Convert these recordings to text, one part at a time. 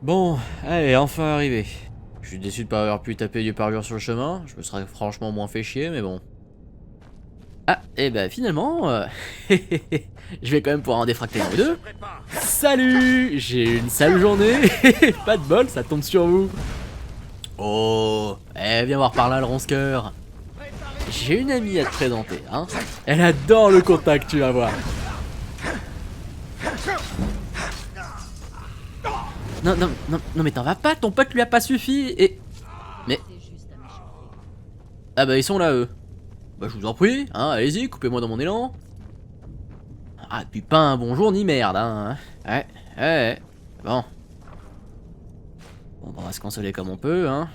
Bon, allez, enfin arrivé. Je suis déçu de pas avoir pu taper du parure sur le chemin. Je me serais franchement moins fait chier, mais bon. Ah, et bah finalement, je vais quand même pouvoir en défracter un ou deux. Salut! J'ai eu une sale journée. Pas de bol, ça tombe sur vous. Oh, viens voir par là le ronce-cœur. J'ai une amie à te présenter, hein. Elle adore le contact, tu vas voir. Non, non, non, non, mais t'en vas pas, ton pote lui a pas suffi et... Mais... Ah bah ils sont là, eux. Bah je vous en prie, hein, allez-y, coupez-moi dans mon élan. Ah, puis pas un bonjour ni merde, hein. Ouais, ouais, bon. Bon, bah, on va se consoler comme on peut, hein.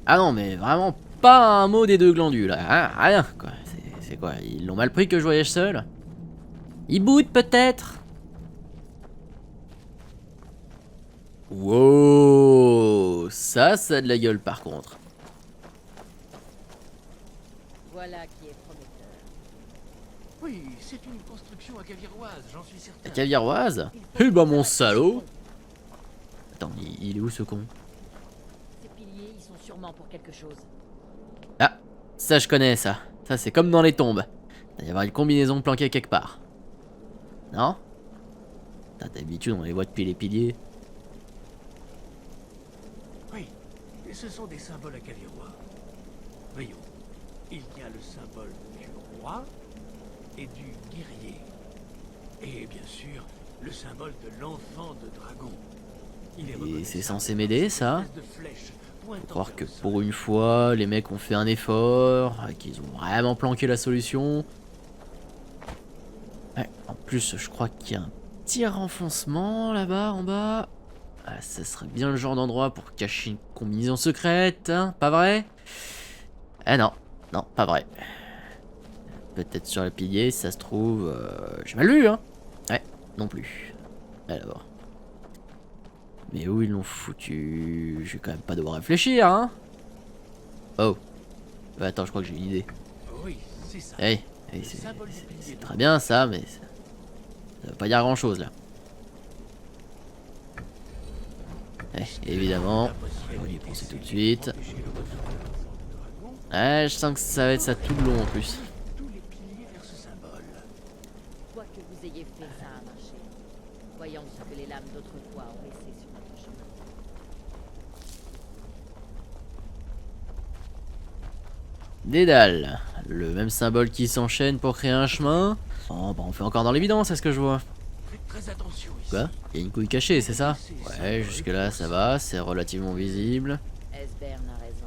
Ah non, mais vraiment pas un mot des deux glandus, là, hein, rien, quoi. C'est quoi, ils l'ont mal pris que je voyage seul? Ils boutent peut-être? Wow, ça a de la gueule par contre. Voilà qui est prometteur. Oui, c'est une construction acaviroise, j'en suis La certain. caviaroise? Il faut Eh bah mon s'arrêter ce salaud! con. Attends, il est où ce con? Ces piliers, ils sont sûrement pour quelque chose. Ah, ça je connais ça. Ça c'est comme dans les tombes. Il va y avoir une combinaison planquée quelque part. Non? Putain, d'habitude on les voit depuis les piliers. Oui, et ce sont des symboles acavirois. Voyons, il y a le symbole du roi et du guerrier. Et bien sûr, le symbole de l'enfant de dragon. Il est Et reconnaissable c'est censé par m'aider cette ça? espèce de flèche Faut pointant croire vers que le pour soleil. une fois, les mecs ont fait un effort, qu'ils ont vraiment planqué la solution. Ouais, en plus je crois qu'il y a un petit renfoncement là-bas en bas. Ah, ça serait bien le genre d'endroit pour cacher une combinaison secrète, hein, pas vrai? Ah non, non, pas vrai. Peut-être sur le pilier, si ça se trouve... J'ai mal vu, hein. Ouais, non plus. Alors... Mais où ils l'ont foutu? Je vais quand même pas devoir réfléchir, hein. Oh. Attends, je crois que j'ai une idée. Oui, c'est ça. Hey, Le symbole du pilier c'est de très bien ça, mais ça veut pas dire grand-chose, là. Évidemment, on va y penser tout de suite. Ouais, je sens que ça va être ça tout le long en plus. tous les piliers vers ce symbole. Quoi que vous ayez fait, ça a marché. Voyons ce que les lames d'autrefois ont laissé sur notre chemin. Dédale. Le même symbole qui s'enchaîne pour créer un chemin. Oh, bah on fait encore dans l'évidence, est-ce que je vois? Faites très attention ici. Quoi? Il y a une couille cachée, c'est ça? Ouais, jusque là ça va, c'est relativement visible. Esbern a raison.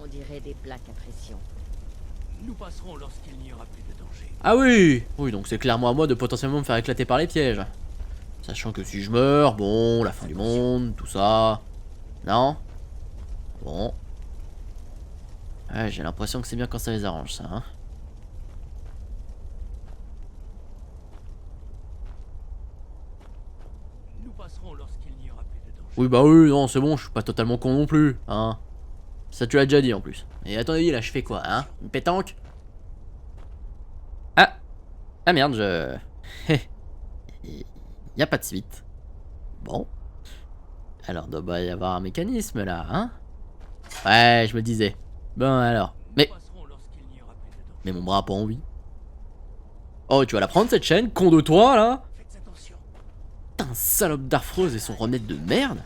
On dirait des plaques à pression. Nous passerons lorsqu'il n'y aura plus de danger. Ah oui! Oui, donc c'est clairement à moi de potentiellement me faire éclater par les pièges. Sachant que si je meurs, bon, la fin du monde, tout ça. Non? Bon. Ouais, j'ai l'impression que c'est bien quand ça les arrange, ça, hein. Nous passerons lorsqu'il n'y aura plus de danger. Oui, bah oui, non, c'est bon, je suis pas totalement con non plus, hein. Ça, tu l'as déjà dit en plus. Et à ton avis, là, je fais quoi, hein? Une pétanque? Ah! Ah merde, je. Y a pas de suite. Bon. Alors, doit y avoir un mécanisme là, hein? Ouais, je me disais. Bon, alors. Nous Mais. passerons lorsqu'il n'y aura plus de danger. Mais mon bras a pas envie. Oh, tu vas la prendre cette chaîne, con de toi là? Faites attention. Putain, salope d'Arfreuse et son remède de merde.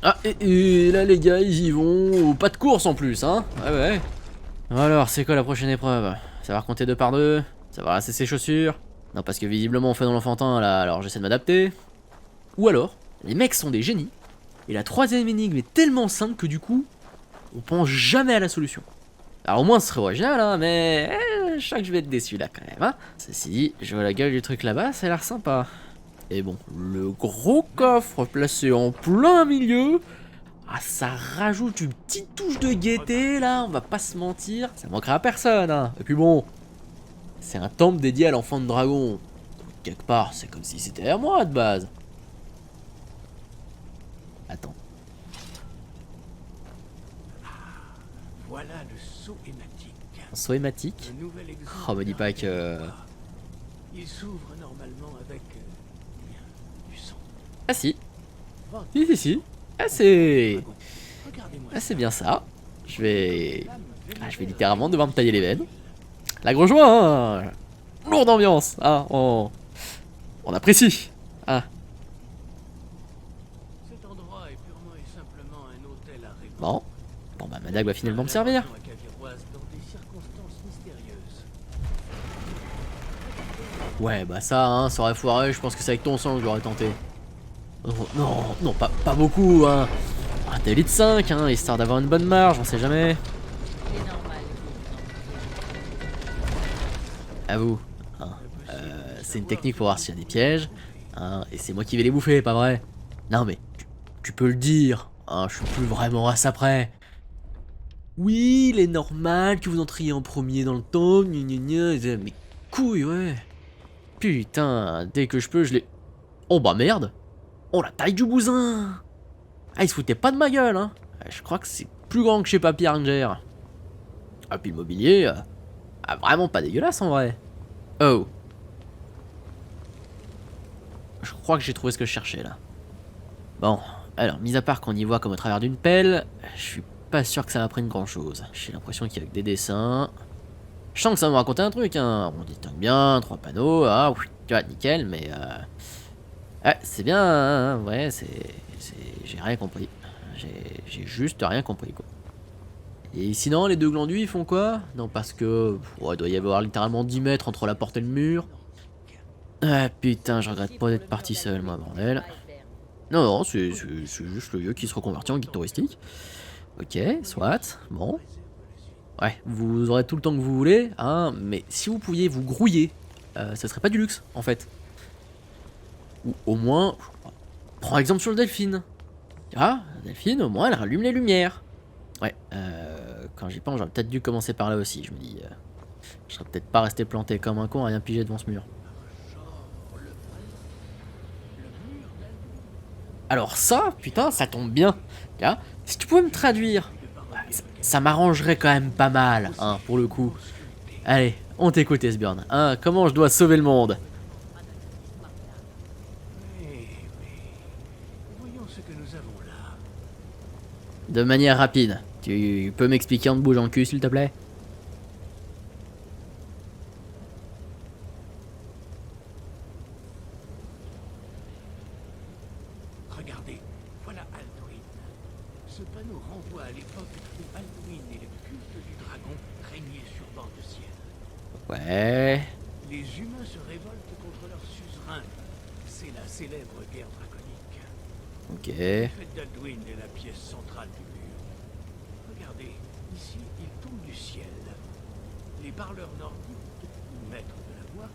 Ah, et là les gars, ils y vont. Pas de course en plus, hein? Ouais, ouais. Alors, c'est quoi la prochaine épreuve? Savoir compter 2 par 2? Savoir lasser ses chaussures? Non, parce que visiblement on fait dans l'enfantin là, alors j'essaie de m'adapter. Ou alors, les mecs sont des génies. Et la troisième énigme est tellement simple que du coup, on pense jamais à la solution. Alors au moins ce serait original, hein, mais je sens que je vais être déçu là quand même. Hein. Ceci dit, je vois la gueule du truc là-bas, ça a l'air sympa. Et bon, le gros coffre placé en plein milieu, ah ça rajoute une petite touche de gaieté là, on va pas se mentir, ça manquera à personne. Hein. Et puis bon, c'est un temple dédié à l'enfant de dragon. Donc, quelque part, c'est comme si c'était à moi de base. Attends. Voilà le saut hématique. Un saut hématique. Le nouvel exude Oh, me dis pas que... Il s'ouvre normalement avec bien, du sang. Ah si. Si. Ah, c'est... Regardez-moi Ah, c'est bien ça. Je vais littéralement devoir me tailler les veines. La gros joie, hein. Lourde ambiance, hein. On apprécie. Ah, cet endroit est purement et simplement un hôtel à rêve. bon. Bon, bah, ma dague va finalement me servir. Dans des circonstances mystérieuses. Ouais, bah ça, hein, ça aurait foiré. Je pense que c'est avec ton sang que j'aurais tenté. Non, pas beaucoup, hein. Un daily de 5, hein, histoire d'avoir une bonne marge, on sait jamais. Il est normal À vous. Hein. C'est une technique pour voir s'il y a des pièges. Hein, et c'est moi qui vais les bouffer, pas vrai? Non mais, tu peux le dire. Hein, je suis plus vraiment à ça près. Oui, il est normal que vous entriez en premier dans le tome. Mais couilles, ouais. Putain, dès que je peux, je les... Oh bah merde. Oh la taille du bousin. Ah, il se foutait pas de ma gueule, hein. Je crois que c'est plus grand que chez Papy Ranger. Ah, puis le mobilier... ah, vraiment pas dégueulasse en vrai. Oh. Je crois que j'ai trouvé ce que je cherchais là. Bon, alors, mis à part qu'on y voit comme au travers d'une pelle, je suis pas sûr que ça m'apprenne grand chose. J'ai l'impression qu'il y a que des dessins. Je sens que ça va me raconter un truc, hein. On distingue bien, 3 panneaux, ah, oui, tu vois, nickel, mais ouais, c'est bien, hein, ouais, j'ai rien compris. J'ai juste rien compris, quoi. Et sinon, les deux glandus, ils font quoi? Non, parce que... ouais, il doit y avoir littéralement 10 mètres entre la porte et le mur. Ah, putain, je regrette pas d'être parti seul, moi, bordel. Non, c'est juste le lieu qui se reconvertit en guide touristique. Ok, soit, bon. Ouais, vous aurez tout le temps que vous voulez, hein, mais si vous pouviez vous grouiller, ça serait pas du luxe, en fait. Ou au moins, prends exemple sur le Delphine. Ah, Delphine, au moins, elle rallume les lumières. Ouais, quand j'y pense, j'aurais peut-être dû commencer par là aussi, je me dis. Je serais peut-être pas resté planté comme un con à rien piger devant ce mur. Alors ça, putain, ça tombe bien. Là, si tu pouvais me traduire, ça m'arrangerait quand même pas mal, hein, pour le coup. Allez, on t'écoute, Esbjorn. Hein, comment je dois sauver le monde? Mais voyons ce que nous avons là. De manière rapide. Tu peux m'expliquer en te bougeant le cul, s'il te plaît? Regardez, voilà Alduin. Ce panneau renvoie à l'époque où Alduin et le culte du dragon régnaient sur bord de ciel. Ouais. Les humains se révoltent contre leur suzerain. C'est la célèbre guerre draconique. Ok. La fête d'Alduin est la pièce centrale du mur. Regardez, ici, il tombe du ciel. Les parleurs nordiques, ou maîtres de la voix,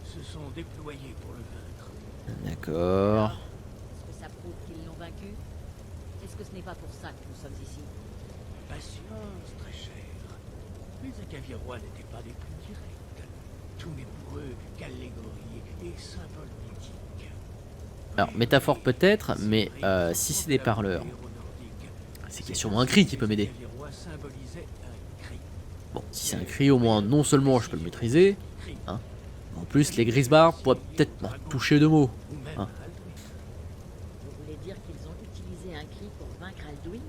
se sont déployés pour le vaincre. D'accord. Est-ce que ça prouve qu'ils l'ont vaincu? Est-ce que ce n'est pas pour ça que nous sommes ici? Patience, très chère. Les Acavirois n'étaient pas les plus directs. Tout n'est pour eux qu'allégorie et symbole mythique. Alors, métaphore peut-être, mais si c'est des parleurs, c'est qu'il y a sûrement un cri qui peut m'aider. Bon, si c'est un cri, au moins, non seulement je peux le maîtriser, hein, en plus, les Grisbars pourraient peut-être m'en toucher deux mots. Hein. Vous voulez dire qu'ils ont utilisé un cri pour vaincre Alduin?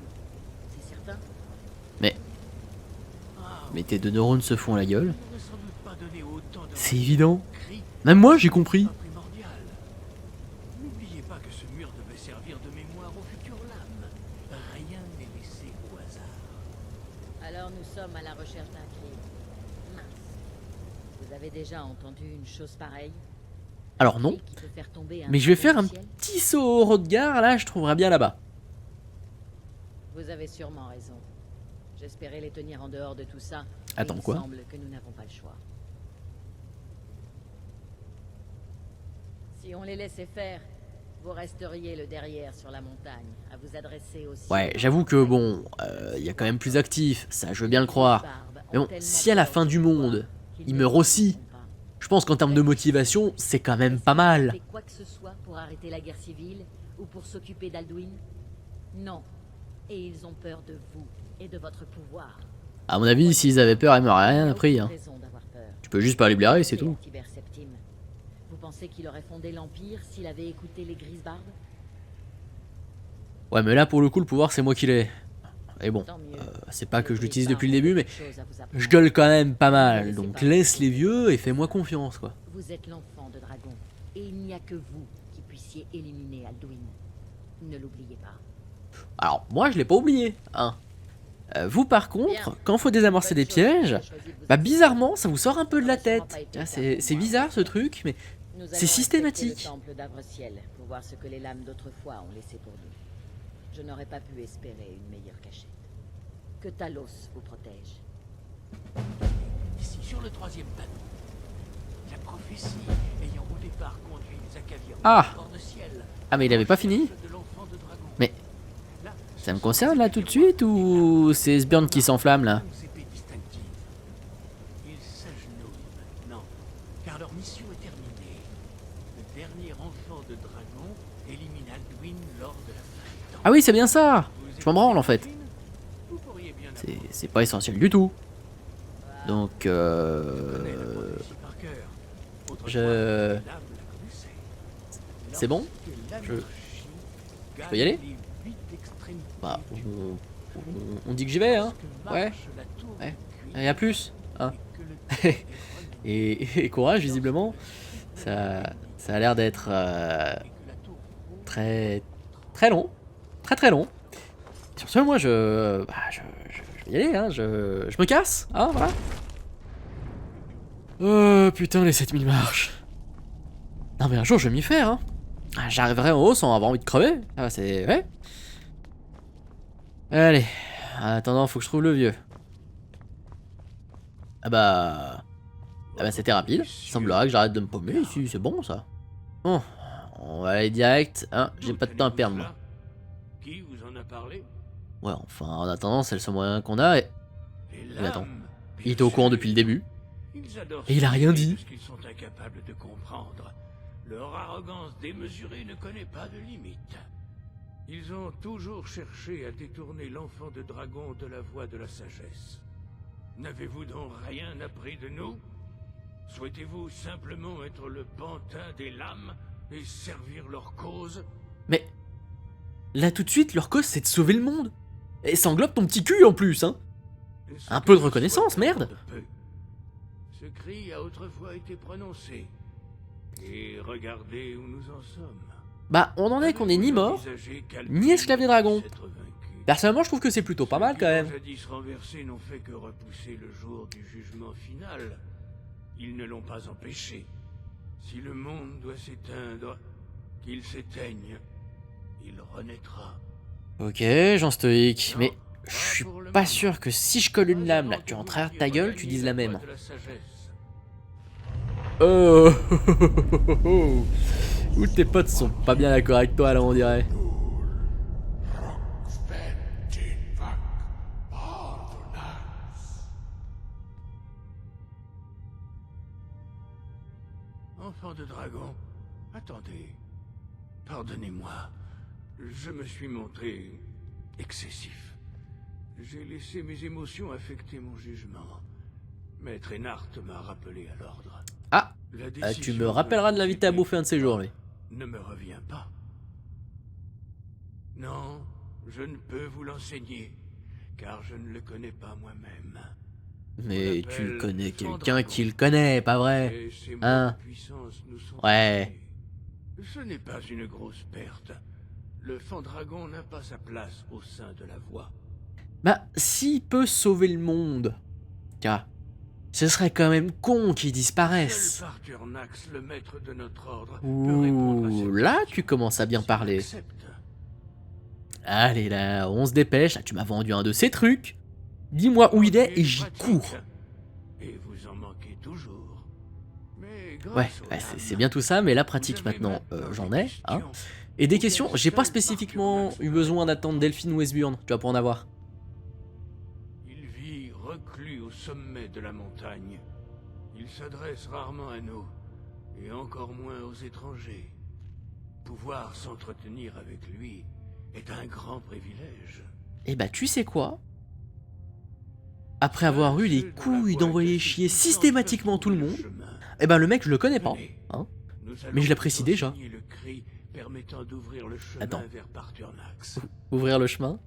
C'est certain? Mais tes deux neurones se font la gueule. C'est évident. Même moi, j'ai compris. N'oubliez pas que ce mur devait servir de mémoire aux futures lames. Rien n'est laissé au hasard. Alors nous sommes à la recherche d'un cri. Mince. Vous avez déjà entendu une chose pareille? Alors non, Qui peut faire tomber un mais je vais faire dragon un du ciel? petit saut au regard, là, je trouverai bien là-bas. Vous avez sûrement raison. J'espérais les tenir en dehors de tout ça. Attends, mais quoi? Il semble que nous n'avons pas le choix. Si on les laissait faire, vous resteriez le derrière sur la montagne, à vous adresser aussi. Ouais, j'avoue que bon, il y a quand même plus actif, ça je veux bien le croire. Mais bon, si à la fin du monde, il meurt aussi, je pense qu'en termes de motivation, c'est quand même pas mal. Fait quoi que ce soit pour arrêter la guerre civile ou pour s'occuper d'Alduin? Non. Et ils ont peur de vous et de votre pouvoir. À mon avis, s'ils avaient peur, ils m'auraient rien appris. Hein. Raison d'avoir peur. Tu peux juste pas les blairer, c'est tout. Tibère Septime. Vous pensez qu'il aurait fondé l'Empire s'il avait écouté les Grisbardes? Ouais, mais là, pour le coup, le pouvoir, c'est moi qui l'ai. Et bon, Tant mieux. c'est pas que je N'oubliez l'utilise pas, depuis le on a début, mais quelque chose à vous je apprendre. gueule quand même pas mal. laissez Donc pas. laisse les vieux et fais-moi confiance, quoi. Vous êtes l'enfant de dragon, et il n'y a que vous qui puissiez éliminer Alduin. Ne l'oubliez pas. Alors, moi, je l'ai pas oublié, hein. Vous, par contre, Bien. quand faut désamorcer des Bonne chose, pièges, vous avez choisi de vous bah exposer. bizarrement, ça vous sort un peu de la Ça n'a sûrement tête. pas été Ah, le C'est cas c'est pour moi. bizarre ce truc, mais Nous c'est allons systématique. inspecter le temple d'Arbre-Ciel pour voir ce que les lames d'autrefois ont laissé pour nous. Je n'aurais pas pu espérer une meilleure cachette. Que Talos vous protège. Ici, sur le 3e panneau. La prophétie ayant au départ conduit les Acavirois Ah. hors de ciel. Ah, mais il avait pas fini. De l'enfant de dragon. Mais Là, ça me concerne là tout de suite ou c'est Sbjorn qui s'enflamme là? aux épées distinctives. Ils s'agenouillent maintenant, car leur mission est terminée. Le dernier enfant de dragon élimine Alduin lors de la fin du temps. Ah oui, c'est bien ça. Vous Je m'en branle en fait. écoutez, vous pourriez bien C'est pas essentiel du tout. Donc, connaître la prophétie par cœur. Autrefois, je- l'âme la connaissait. C'est bon? Lorsque Je- l'anarchie peux y aller? gagne les 8 extrémités bah, du monde, on dit que j'y vais, hein. lorsque Ouais. marche la tour Ouais. du cuir, Et à plus, hein. et que le temps est relevé, Et courage, visiblement. Ça a l'air d'être et que la tour ronde très long. Très long. Sur ce, moi, je vais y aller, hein. Je me casse, hein, voilà. Oh, putain, les 7000 marches. Non, mais un jour, je vais m'y faire, hein. Ah, j'arriverai en haut sans avoir envie de crever. Ah, c'est... Ouais. Allez. En attendant, faut que je trouve le vieux. Ah bah... c'était rapide. Il semblerait que j'arrête de me paumer ici, c'est bon ça. Bon, on va aller direct, hein, j'ai pas de temps à perdre moi. Qui vous en a parlé? Ouais, enfin, en attendant, c'est le seul moyen qu'on a et... Les Mais attends, lames, il était au courant depuis le début. Ils adorent Et il a rien s'occuper dit. de ce qu'ils sont incapables de comprendre. Leur arrogance démesurée ne connaît pas de limite. Ils ont toujours cherché à détourner l'enfant de dragon de la voie de la sagesse. N'avez-vous donc rien appris de nous? Souhaitez-vous simplement être le pantin des lames et servir leur cause? Mais... Là tout de suite, leur cause c'est de sauver le monde. Et ça englobe ton petit cul en plus, hein. Ce Un peu de que je reconnaissance, souhaite merde. de peu. Ce cri a autrefois été prononcé. Et regardez où nous en sommes. Bah, on en est qu'on est ni mort, ni esclave des dragons. Personnellement, je trouve que c'est plutôt pas mal quand même. Ceux qui ont jadis renversés n'ont fait que repousser le jour du jugement final. Ils ne l'ont pas empêché. Si le monde doit s'éteindre, qu'il s'éteigne. Il renaîtra. Ok, Jean stoïque, mais je suis pas sûr que si je colle une lame là, tu en travers de ta gueule, tu dises la même. Oh, ou tes potes sont pas bien d'accord avec toi là, on dirait. Enfant de dragon, attendez. Pardonnez-moi. Je me suis montré excessif. J'ai laissé mes émotions affecter mon jugement. Maître Enart m'a rappelé à l'ordre. Ah, La tu décision me rappelleras de l'inviter à bouffer un de ces jours, lui. ne me revient pas. Non, je ne peux vous l'enseigner, car je ne le connais pas moi-même. Mais tu connais quelqu'un qui le connaît, pas vrai? Et ces mots Hein? de puissance nous sont Ouais. donnés. Ce n'est pas une grosse perte. Le Fandragon n'a pas sa place au sein de la voie. Bah, s'il peut sauver le monde, tiens, ce serait quand même con qu'il disparaisse. Seul Parturnax, le maître de notre ordre, peut répondre à cette Ouh, là question. tu commences à bien S'il parler. accepte. Allez là, on se dépêche, là, tu m'as vendu un de ces trucs. Dis-moi où il est et j'y Pratique. cours. Et vous en manquez toujours. Mais Ouais, grâce aux ouais, lames, c'est bien tout ça, mais la vous pratique avez maintenant, maintenant j'en des ai, hein. questions. Et des questions, j'ai pas Seul spécifiquement Parturnax eu besoin d'attendre Delphine ou Esbjorn, tu vas pour en avoir. Il vit reclus au sommet de la montagne. Il s'adresse rarement à nous, et encore moins aux étrangers. Pouvoir s'entretenir avec lui est un grand privilège. Et bah tu sais quoi? Après avoir eu les couilles d'envoyer chier systématiquement tout le monde, et ben le mec je le connais pas, hein. Mais je l'apprécie déjà. Le cri permettant d'ouvrir le chemin Attends. vers Parturnax. Ouvrir le chemin.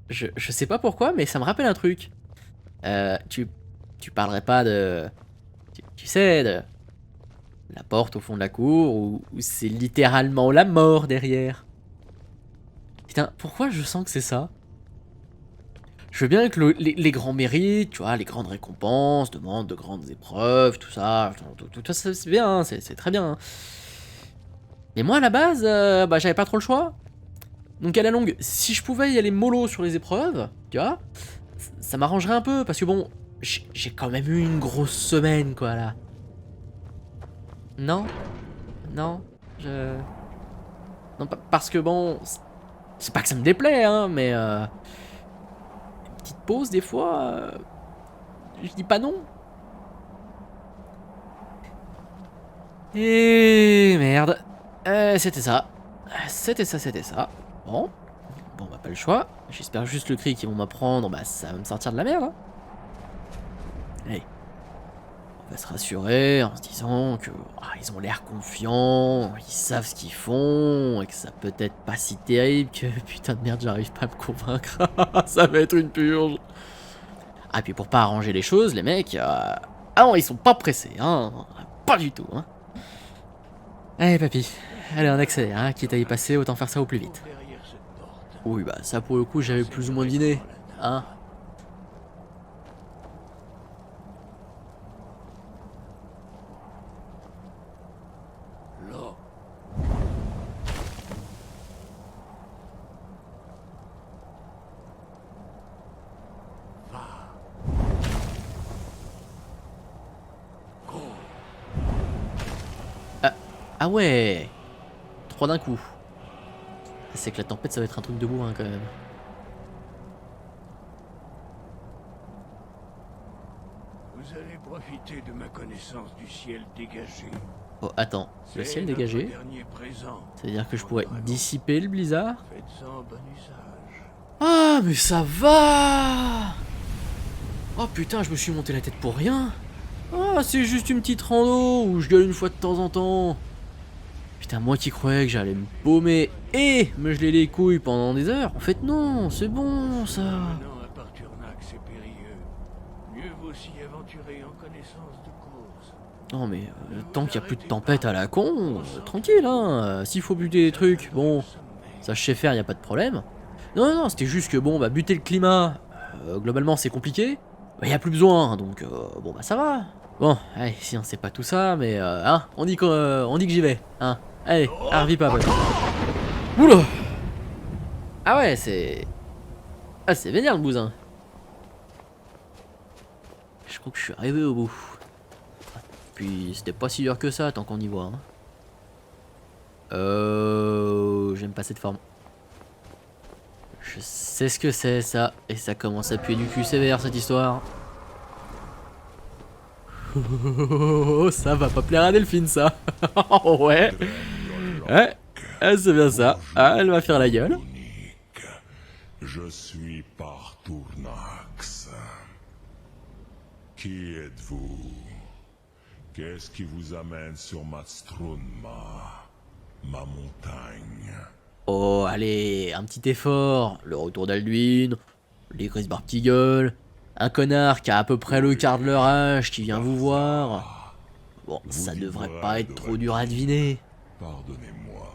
Je sais pas pourquoi, mais ça me rappelle un truc. Tu parlerais pas de... Tu sais, de... La porte au fond de la cour, où c'est littéralement la mort derrière. Putain, pourquoi je sens que c'est ça? Je veux bien que les grands mérites, tu vois, les grandes récompenses, demandent de grandes épreuves, tout ça, tout ça c'est bien, hein, c'est très bien. Hein. Mais moi à la base, bah j'avais pas trop le choix. Donc à la longue, si je pouvais y aller mollo sur les épreuves, tu vois, ça m'arrangerait un peu, parce que bon, j'ai quand même eu une grosse semaine quoi là. Non? Non? Non, parce que bon, c'est pas que ça me déplaît, hein, mais... petite pause des fois, je dis pas non. Et merde, c'était ça. C'était ça. Bon, bah pas le choix. J'espère juste le cri qu'ils vont m'apprendre, bah ça va me sortir de la merde. Hein. Allez, on va se rassurer en se disant que ils ont l'air confiants, ils savent ce qu'ils font, et que ça peut être pas si terrible que putain de merde j'arrive pas à me convaincre. Ça va être une purge. Ah puis pour pas arranger les choses, les mecs, ah non ils sont pas pressés, hein, pas du tout. Hein. Allez papy, allez on accélère, hein, quitte à y passer, autant faire ça au plus vite. Derrière cette porte. Oui bah ça pour le coup j'avais plus ou moins deviné, hein. Là. Va. Go. Ah ouais, 3 d'un coup. C'est que la tempête ça va être un truc de bourrin quand même. Vous allez profiter de ma connaissance du ciel dégagé. Oh attends, le C'est ciel notre dégagé, dernier présent. ça veut dire que je pourrais dissiper le blizzard. Faites-en bon usage. Ah mais ça va. Oh putain je me suis monté la tête pour rien. Ah c'est juste une petite rando où je gueule une fois de temps en temps. Putain moi qui croyais que j'allais me paumer et me geler les couilles pendant des heures. En fait non, c'est bon ça. Maintenant à Parturnax c'est périlleux. Mieux vaut s'y aventurer en connaissance de cause. Non mais tant qu'il n'y a plus de tempête à la con, tranquille hein. S'il faut buter des trucs, bon, ça je sais faire, y a pas de problème. Non, c'était juste que bon bah buter le climat, globalement c'est compliqué. Bah y a plus besoin, donc bon bah ça va. Bon, allez, si on sait pas tout ça, mais hein, on dit que j'y vais, hein. Allez, Harvey pas. Oula. Ah ouais, c'est... Ah c'est vénère le bousin. Je crois que je suis arrivé au bout. Puis c'était pas si dur que ça tant qu'on y voit. Hein. J'aime pas cette forme. Je sais ce que c'est ça, et ça commence à puer du cul sévère cette histoire. Ça va pas plaire à Delphine ça. Ouais. Ouais, c'est bien ça. Ah, elle va faire la gueule. Je suis Parturnax. Qui êtes-vous? Qu'est-ce qui vous amène sur Matstrunma, ma montagne? Oh, allez, un petit effort. Le retour d'Alduin, les Grisbar qui gueulent, un connard qui a à peu près le quart de leur âge qui vient vous voir. Bon, ça devrait pas être trop dur à deviner. Pardonnez-moi.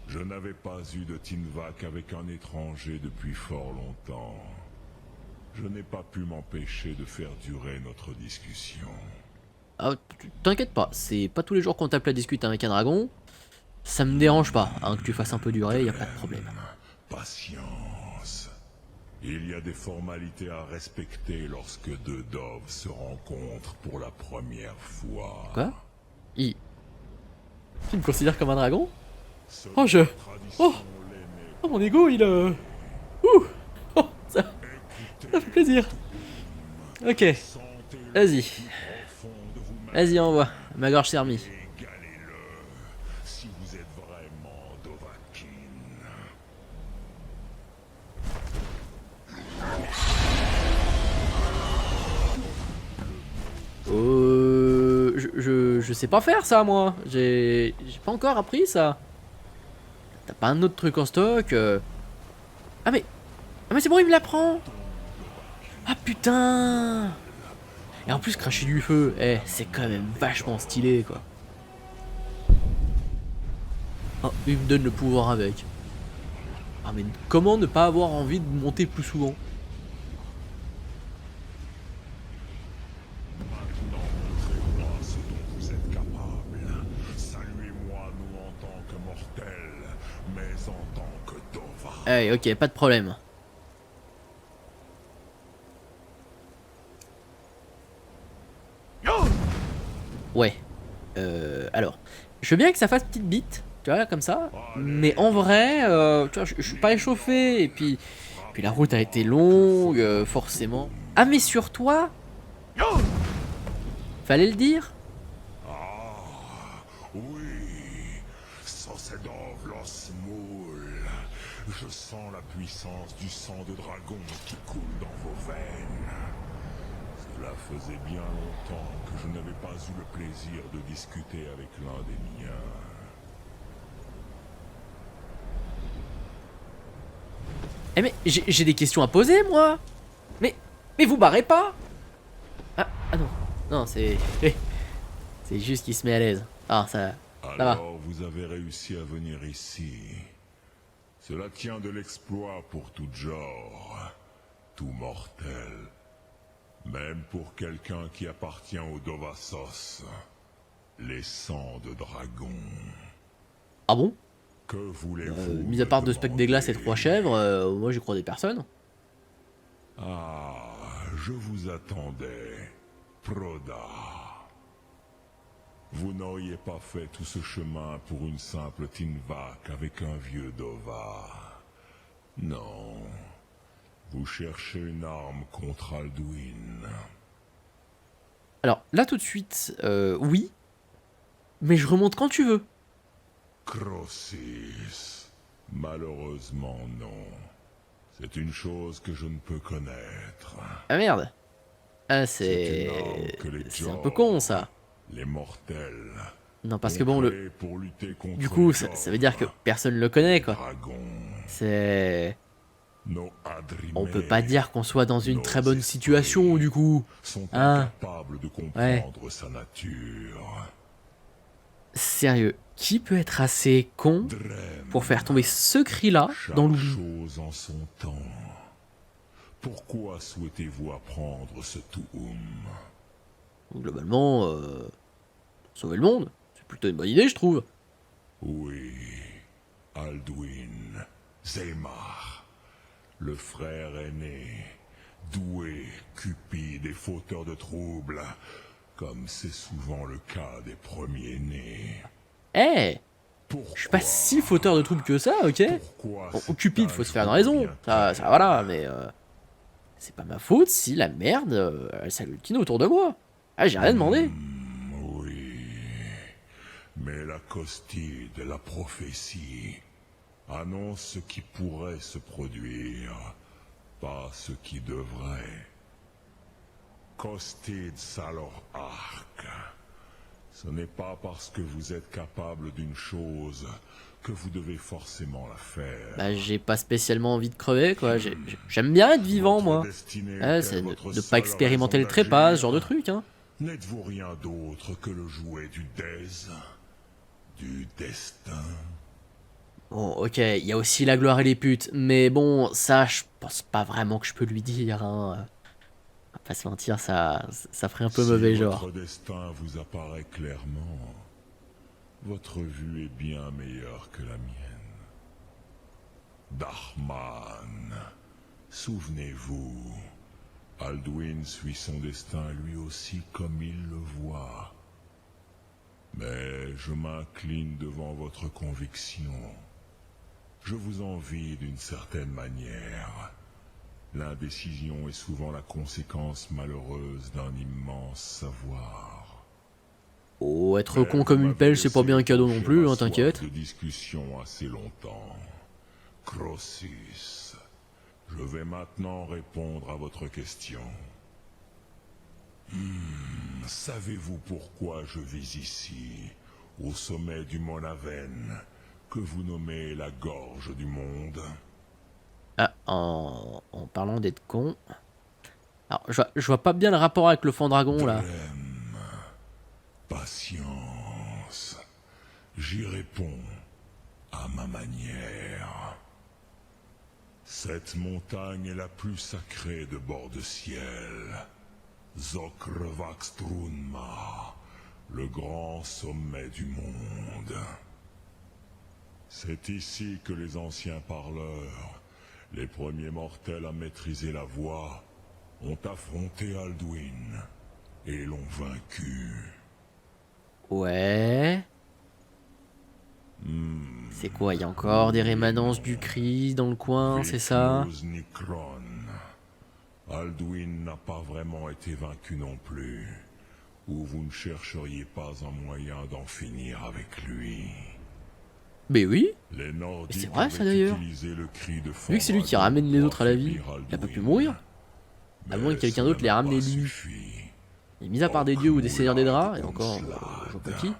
Je n'avais pas eu de Tinvac avec un étranger depuis fort longtemps. Je n'ai pas pu m'empêcher de faire durer notre discussion. Ah, t'inquiète pas, c'est pas tous les jours qu'on tape la discute avec un dragon. Ça me dérange pas, hein, que tu fasses un peu durer, y a pas de problème. Patience. Il y a des formalités à respecter lorsque deux doves se rencontrent pour la première fois. Quoi? Tu me considères comme un dragon? Seule Oh, je... la tradition Oh. l'aimait. Oh, mon ego, il... Ouh. Oh, ça fait plaisir. Ok, Sentez-le vas-y. au fond de vous-même. Vas-y, envoie. Ma gorge s'est remise. Égalez-le si vous êtes vraiment Dovahkiin. Je sais pas faire ça, moi. J'ai pas encore appris ça. T'as pas un autre truc en stock Ah mais c'est bon, il me l'apprend. Ah putain. Et en plus, cracher du feu, c'est quand même vachement stylé, quoi. Oh, il me donne le pouvoir avec. Ah mais comment ne pas avoir envie de monter plus souvent? Maintenant, montrez-moi ce dont vous êtes capable. Saluez-moi non en tant que mortel, mais en tant que Dova. Hey, ok, pas de problème. Ouais. Alors, je veux bien que ça fasse petite bite, tu vois, comme ça. Mais en vrai, tu vois, je suis pas échauffé. Et puis la route a été longue, forcément. Ah, mais sur toi? Fallait le dire? Oui, Sossedovlos Moul. Je sens la puissance du sang de dragon qui coule dans vos veines. Cela faisait bien longtemps que je n'avais pas eu le plaisir de discuter avec l'un des miens. Eh mais j'ai des questions à poser, moi. Mais vous barrez pas? Ah non. Non, c'est... C'est juste qu'il se met à l'aise. Ah, ça va. Alors vous avez réussi à venir ici. Cela tient de l'exploit pour tout genre, tout mortel. Même pour quelqu'un qui appartient au Dovassos. Les sangs de dragon. Ah bon? Que voulez-vous Mis à part me deux specs des glaces et demander? 3 chèvres, moi j'y crois des personnes. Ah, je vous attendais, Proda. Vous n'auriez pas fait tout ce chemin pour une simple Tinvak avec un vieux Dova. Non. Vous cherchez une arme contre Alduin. Alors là tout de suite, oui. Mais je remonte quand tu veux. Crossis. Malheureusement, non. C'est une chose que je ne peux connaître. Ah merde. Ah C'est une arme que les c'est un Jor, peu con ça. Les mortels. Non parce ont que bon créé pour lutter contre du coup les ça veut dire que Jor, personne le connaît quoi. Dragon. C'est... Nos Adrimés On peut pas dire qu'on soit dans une très bonne situation du coup. sont Hein? incapables de comprendre sa nature. Sérieux, qui peut être assez con Drem, pour faire tomber ce cri-là dans chaque l'oubli? chose en son temps. Pourquoi souhaitez-vous apprendre ce Tuum? Globalement, sauver le monde, c'est plutôt une bonne idée je trouve. Oui, Alduin, Zelmar, le frère aîné, doué, cupide et fauteur de troubles, comme c'est souvent le cas des premiers-nés. Eh, Pourquoi? je suis pas si fauteur de troubles que ça, ok? Pourquoi Bon, cet Cupide, faut se faire une raison. injure Ça voilà, mais c'est pas ma faute si la merde, elle s'agglutine autour de moi. Ah, j'ai rien demandé. Oui, mais la costide, la prophétie, annonce ce qui pourrait se produire, pas ce qui devrait. Costide Salor Arc. Ce n'est pas parce que vous êtes capable d'une chose que vous devez forcément la faire. Bah, j'ai pas spécialement envie de crever, quoi. J'aime bien être vivant, Votre moi. destinée C'est est de votre pas seule expérimenter le raison trépas, ce d'agir. genre de truc, hein. N'êtes-vous rien d'autre que le jouet du Dez, du destin? Bon, ok, il y a aussi la gloire et les putes, mais bon, ça, je pense pas vraiment que je peux lui dire, hein. On va pas se mentir, ça ferait un peu mauvais Si genre. votre destin vous apparaît clairement, votre vue est bien meilleure que la mienne. Dahman, souvenez-vous, Alduin suit son destin lui aussi comme il le voit. Mais je m'incline devant votre conviction. Je vous envie d'une certaine manière. L'indécision est souvent la conséquence malheureuse d'un immense savoir. Oh, être Mais con vous comme une m'avez pelle, c'est pas laissé bien un cadeau non étancher plus, ma hein, soif t'inquiète. de discussion assez longtemps. Crossis, je vais maintenant répondre à votre question. Savez-vous pourquoi je vis ici, au sommet du mont Naven, que vous nommez la gorge du monde? Ah, en parlant d'être con... Alors, je vois pas bien le rapport avec le fond dragon, là. Patience. J'y réponds à ma manière. Cette montagne est la plus sacrée de bord de ciel. Zokrvaxtrunma, le grand sommet du monde. C'est ici que les anciens parleurs, les premiers mortels à maîtriser la voix, ont affronté Alduin et l'ont vaincu. Ouais... C'est quoi, il y a encore des rémanences du cri dans le coin, c'est ça? Vekios Nikron. Alduin n'a pas vraiment été vaincu non plus. Ou vous ne chercheriez pas un moyen d'en finir avec lui. Mais oui, Les Nordiques c'est vrai, ça, avaient d'ailleurs. utilisé le cri de vu que c'est lui qui Fendragon ramène les pour autres à la vie, affaiblir il a pas pu Alduin. mourir. À Mais moins que quelqu'un cela d'autre l'ait n'a ramené pas lui. suffi. Et mis à part des dieux ou des seigneurs des draps, et Orkmoulad encore, Gonslad. je vois pas qui.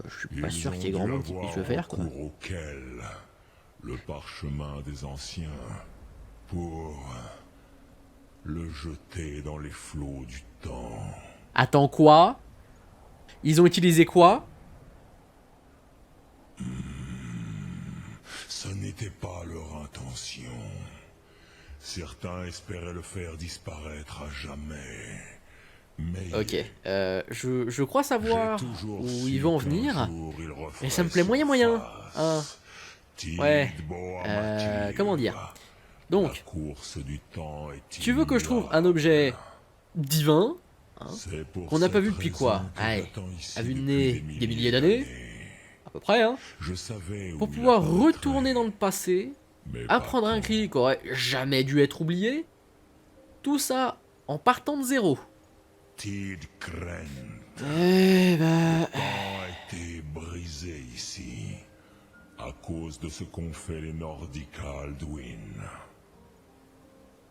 Je suis pas Ils sûr ont qu'il y ait dû grand monde qui avoir puisse le faire, quoi. recours auquel le parchemin des anciens pour le jeter dans les flots du temps. Attends, quoi? Ils ont utilisé quoi? Ce n'était pas leur intention. Certains espéraient le faire disparaître à jamais. Mais Ok, je crois j'ai savoir toujours où su ils vont en qu'un venir. jour il referait Et ça me plaît moyen moyen. surface. Hein. Tid Ouais, Boamatir, comment dire? la Donc, course du temps est tu veux que je trouve un immuable. objet divin, C'est pour qu'on n'a pas cette vu depuis raison quoi? que Allez, j'attends ici à vue de depuis nez, des milliers d'années, à peu près, hein, Je savais pour où il pouvoir apparaîtrait, retourner dans le passé, mais pas apprendre un quand. cri qui aurait jamais dû être oublié, tout ça en partant de zéro. Tid Kren. Eh bah... Le temps a été brisé ici à cause de ce qu'ont fait les Nordiques à Alduin.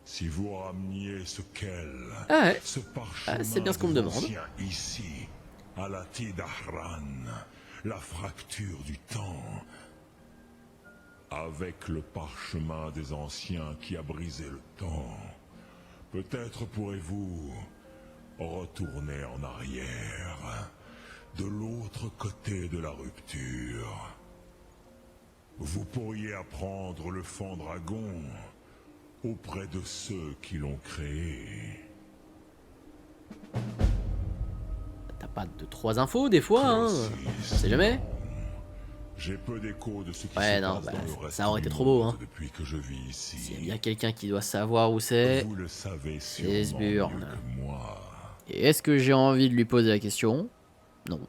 Si vous rameniez ce qu'elle, Ah ouais, ce parchemin c'est bien ce qu'on me des demande. anciens ici, à la Tidahran, la fracture du temps, avec le parchemin des anciens qui a brisé le temps, peut-être pourrez-vous retourner en arrière, de l'autre côté de la rupture. Vous pourriez apprendre le Fendragon auprès de ceux qui l'ont créé. T'as pas de 3 infos des fois, hein, on sait jamais. J'ai peu d'écho de ce qui Ouais, se non, passe bah, dans le reste ça aurait du été trop beau, monde hein. depuis que je vis ici. S'il y a bien quelqu'un qui doit savoir où c'est, Vous le savez c'est sûrement mieux Sburn. que moi. Et est-ce que j'ai envie de lui poser la question? Non.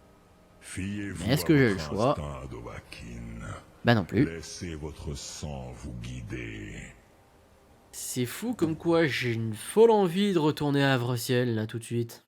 Fiez-vous Mais est-ce à que j'ai le votre choix? instinct, Dovahkiin. Bah non plus. Laissez votre sang vous guider. C'est fou comme quoi j'ai une folle envie de retourner à Havre-Ciel là tout de suite.